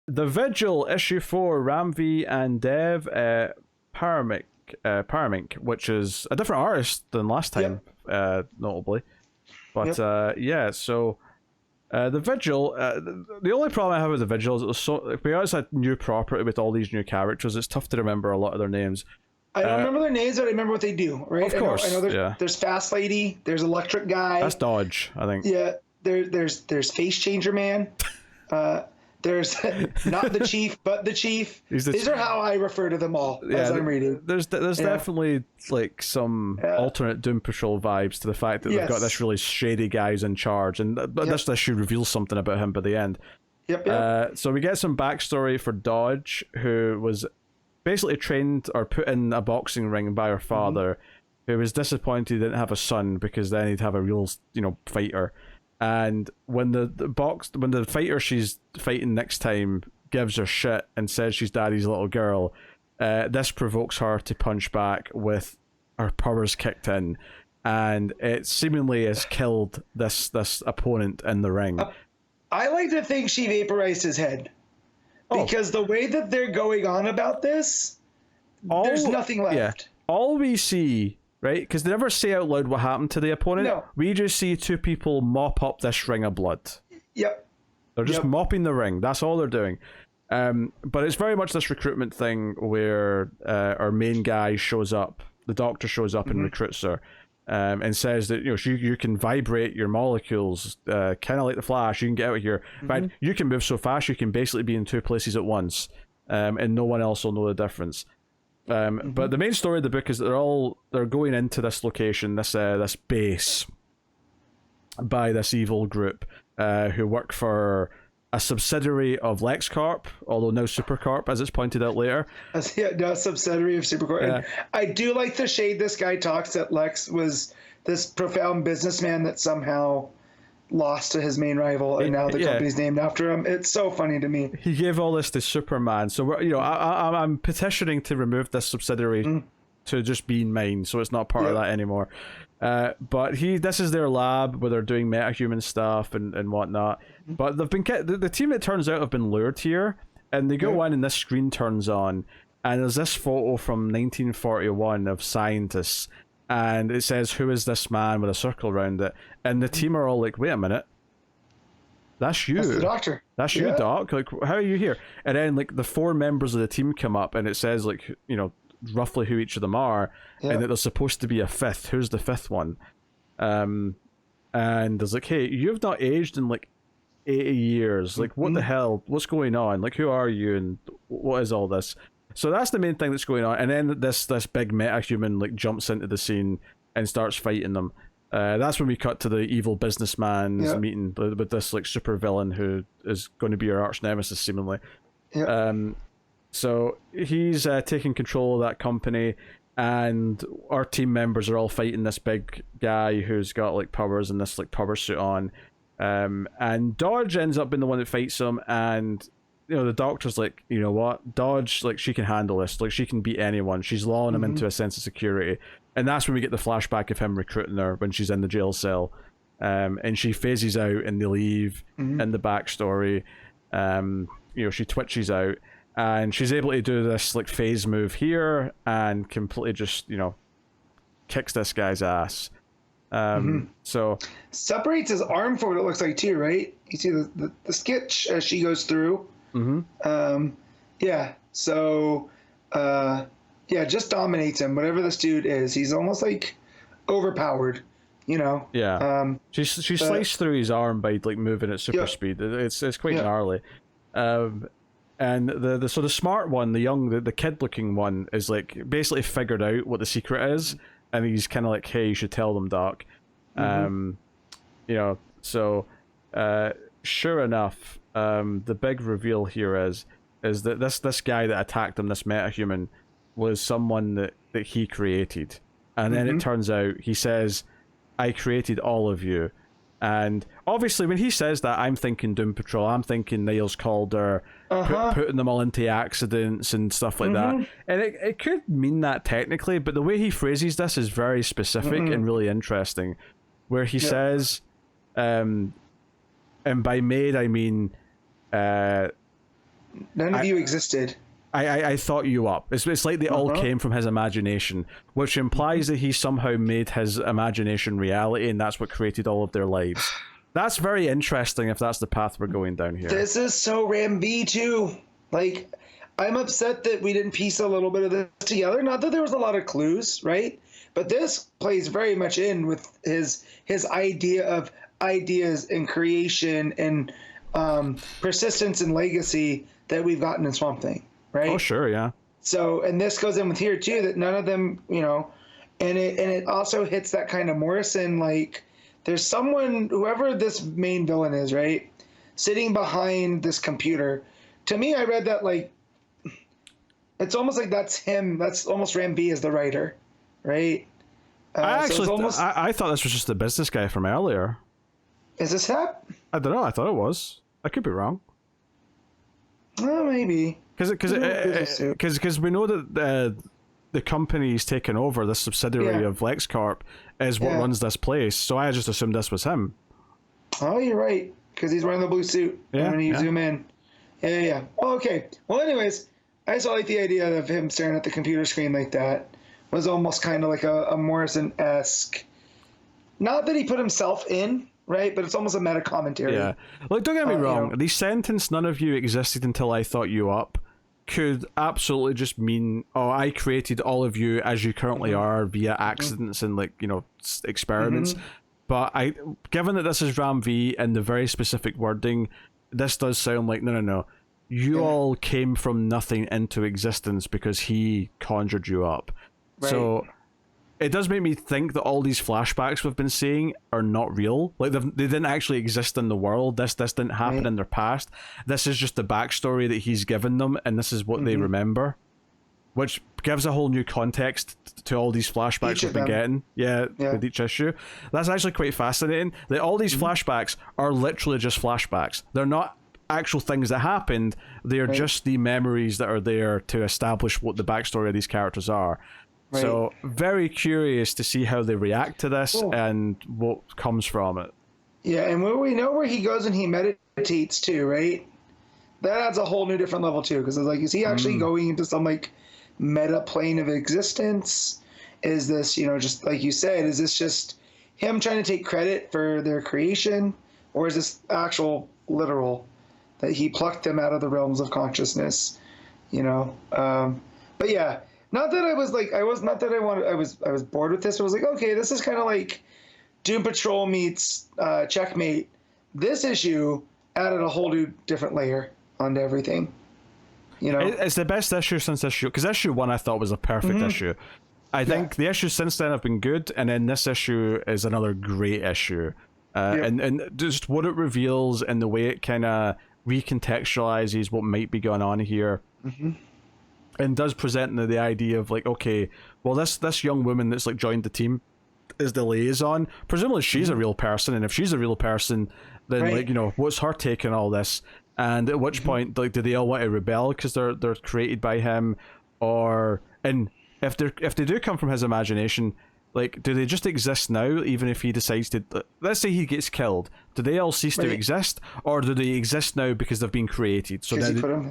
The Vigil issue 4, Ramvi and Dev Paramink, which is a different artist than last time, notably. But yeah, so the Vigil, the only problem I have with the Vigil is it was so, because it's a new property with all these new characters, it's tough to remember a lot of their names. I don't remember their names, but I remember what they do, right? Of course, I know there's Fast Lady, there's Electric Guy. That's Dodge, I think. Yeah, there's Face Changer Man. There's not the Chief, but the Chief. These are how I refer to them all as I'm reading. There's definitely like some alternate Doom Patrol vibes to the fact that they've got this really shady guys in charge, and this issue reveals something about him by the end. So we get some backstory for Dodge, who was basically trained or put in a boxing ring by her father, who was disappointed he didn't have a son because then he'd have a real, fighter. And when the fighter she's fighting next time gives her shit and says she's daddy's little girl, this provokes her to punch back with her powers kicked in, and it seemingly has killed this opponent in the ring. I like to think she vaporized his head, because the way that they're going on about this, there's nothing left. Yeah, all we see. Right? Because they never say out loud what happened to the opponent. No. We just see two people mop up this ring of blood. Yep. They're just mopping the ring. That's all they're doing. But it's very much this recruitment thing where our main guy shows up, the doctor shows up and recruits her, and says that you can vibrate your molecules, kind of like the Flash. You can get out of here. In fact, you can move so fast you can basically be in two places at once, and no one else will know the difference. But the main story of the book is they're going into this location, this base, by this evil group who work for a subsidiary of LexCorp, although now SuperCorp, as it's pointed out later. No, subsidiary of SuperCorp. And I do like the shade this guy talks that Lex was this profound businessman that somehow lost to his main rival, and now the company's named after him. It's so funny to me. He gave all this to Superman, so I'm petitioning to remove this subsidiary to just being mine, so it's not part of that anymore. But this is their lab where they're doing metahuman stuff and whatnot. But they've been the team, it turns out, have been lured here, and they go in and this screen turns on, and there's this photo from 1941 of scientists. And it says, "Who is this man?" with a circle around it. And the team are all like, "Wait a minute. That's you. That's the doctor. That's you, Doc. Like, how are you here?" And then, like, the four members of the team come up, and it says, like, roughly who each of them are, and that there's supposed to be a fifth. Who's the fifth one? And there's like, "Hey, you've not aged in, like, 80 years. Like, what the hell? What's going on? Like, who are you? And what is all this?" So that's the main thing that's going on, and then this big metahuman like jumps into the scene and starts fighting them. That's when we cut to the evil businessman's meeting with this like super villain who is going to be our arch nemesis seemingly. So he's taking control of that company, and our team members are all fighting this big guy who's got like powers and this like power suit on. And Dodge ends up being the one that fights him, and the doctor's like, you know what, Dodge, like, she can handle this, like, she can beat anyone. She's lulling him into a sense of security, and that's when we get the flashback of him recruiting her when she's in the jail cell, and she phases out and they leave. In the backstory, she twitches out, and she's able to do this like phase move here and completely just kicks this guy's ass. So separates his arm from what it looks like too, right? You see the sketch as she goes through. Just dominates him. Whatever this dude is, he's almost like overpowered, she sliced through his arm by like moving at super speed. It's quite gnarly. And the smart one, the kid looking one, is like basically figured out what the secret is, and he's kind of like, "Hey, you should tell them, Doc." Sure enough, the big reveal here is that this guy that attacked him, this metahuman, was someone that he created. And then it turns out he says, "I created all of you." And obviously when he says that, I'm thinking Doom Patrol, I'm thinking Niles Calder, putting them all into accidents and stuff like that. And it could mean that technically, but the way he phrases this is very specific and really interesting, where he says, and by made I mean None of you existed. I thought you up. It's like they all came from his imagination, which implies that he somehow made his imagination reality, and that's what created all of their lives. That's very interesting if that's the path we're going down here. This is so Ram V too. Like, I'm upset that we didn't piece a little bit of this together. Not that there was a lot of clues, right? But this plays very much in with his idea of ideas and creation and persistence and legacy that we've gotten in Swamp Thing, right? Oh, sure, yeah. So, and this goes in with here too, that none of them, you know, and it also hits that kind of Morrison, like, there's someone, whoever this main villain is, right, sitting behind this computer. To me, I read that like, it's almost like that's him. That's almost Ram V as the writer, right? I thought this was just the business guy from earlier. Is this Hap? I don't know. I thought it was. I could be wrong. Well, maybe. Because we know that the company he's taken over, this subsidiary of LexCorp, is what runs this place. So I just assumed this was him. Oh, you're right. Because he's wearing the blue suit. Yeah. When you zoom in. Yeah. Oh, okay. Well, anyways, I just like the idea of him staring at the computer screen like that. Was almost kind of like a Morrison-esque. Not that he put himself in, right? But it's almost a meta commentary. Yeah. Like, don't get me wrong. The sentence, none of you existed until I thought you up, could absolutely just mean, oh, I created all of you as you currently are via accidents and, like, you know, experiments. But given that this is Ram V and the very specific wording, this does sound like, no. You all came from nothing into existence because he conjured you up. Right. So it does make me think that all these flashbacks we've been seeing are not real. Like, they didn't actually exist in the world. This didn't happen in their past. This is just the backstory that he's given them, and this is what they remember, which gives a whole new context to all these flashbacks we've been getting. Yeah, with each issue. That's actually quite fascinating. That all these flashbacks are literally just flashbacks. They're not actual things that happened. They're just the memories that are there to establish what the backstory of these characters are. Right. So, very curious to see how they react to this and what comes from it. Yeah, and we know where he goes and he meditates too, right? That adds a whole new different level too, because it's like, is he actually going into some like meta plane of existence? Is this, you know, just like you said, is this just him trying to take credit for their creation? Or is this actual literal that he plucked them out of the realms of consciousness? You know? But yeah. Not that I was like, I was bored with this. I was like, okay, this is kind of like Doom Patrol meets Checkmate. This issue added a whole new different layer onto everything. You know, it's the best issue since issue, because issue 1 I thought was a perfect issue. I think the issues since then have been good, and then this issue is another great issue. And just what it reveals and the way it kind of recontextualizes what might be going on here. And does present the idea of like, okay, well, this young woman that's like joined the team is the liaison. Presumably she's a real person, and if she's a real person, then like, you know, what's her take on all this? And at which point, like, do they all want to rebel because they're created by him, or and if they do come from his imagination, like, do they just exist now, even if he decides to? Let's say he gets killed. Do they all cease to exist, or do they exist now because they've been created? So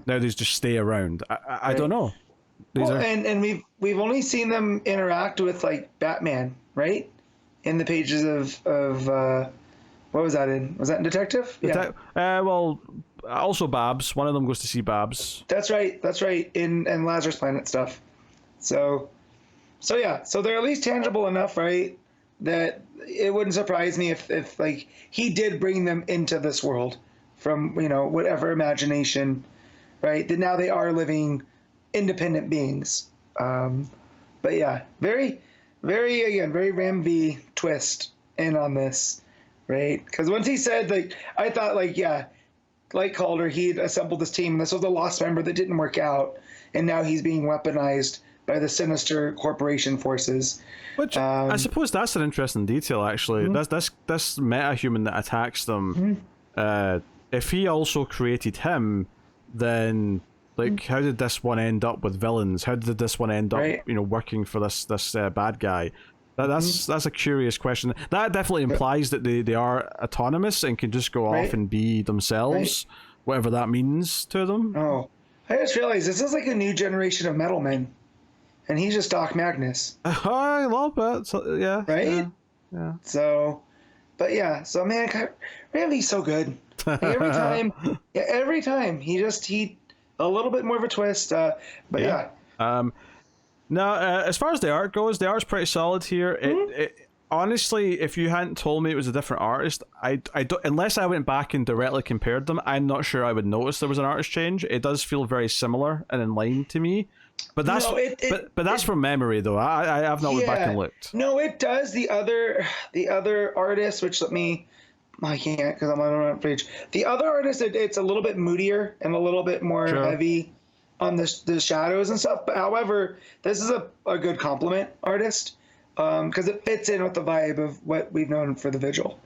now they just stay around. I don't know. And we've only seen them interact with like Batman, right? In the pages of what was that in? Was that in Detective? Well, also Babs. One of them goes to see Babs. That's right. In Lazarus Planet stuff. So yeah, so they're at least tangible enough, right? That it wouldn't surprise me if like he did bring them into this world from, you know, whatever imagination, right? That now they are living independent beings. But yeah, very Ram V twist in on this, right? Because once he said, like, I thought like Calder, he'd assembled this team and this was a lost member that didn't work out, and now he's being weaponized by the sinister corporation forces. Which I suppose that's an interesting detail, actually. This meta-human that attacks them, if he also created him, then like how did this one end up with villains? How did this one end up, you know, working for this bad guy? That's a curious question. That definitely implies that they are autonomous and can just go off and be themselves. whatever that means to them. Oh, I just realized this is like a new generation of metal men, and he's just Doc Magnus. I love it. So, yeah. Right? Yeah. So, but yeah, so man, Randy's so good. Like every time he a little bit more of a twist. But yeah. No, as far as the art goes, the art's pretty solid here. It honestly, if you hadn't told me it was a different artist, I don't, unless I went back and directly compared them, I'm not sure I would notice there was an artist change. It does feel very similar and in line to me. But that's but that's from memory though. I have not went back and looked. No, it does. The other artist, which I can't because I'm on the wrong page. The other artist, it's a little bit moodier and a little bit more heavy on the shadows and stuff. But however, this is a good compliment artist because it fits in with the vibe of what we've known for the Vigil.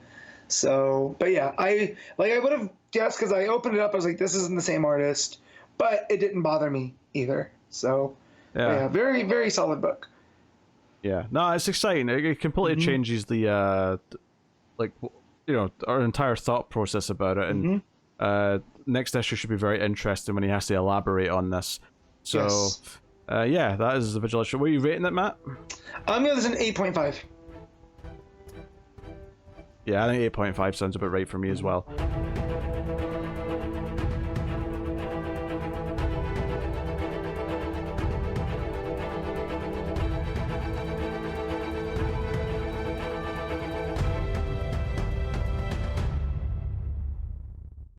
So, but yeah, I would have guessed because I opened it up. I was like, this isn't the same artist, but it didn't bother me either. So, yeah, very, very solid book. Yeah, no, it's exciting. It completely changes the our entire thought process about it. And next issue should be very interesting when he has to elaborate on this. So, yes. That is the Vigil issue. What are you rating it, Matt? I'm gonna an 8.5. Yeah, I think 8.5 sounds about right for me as well.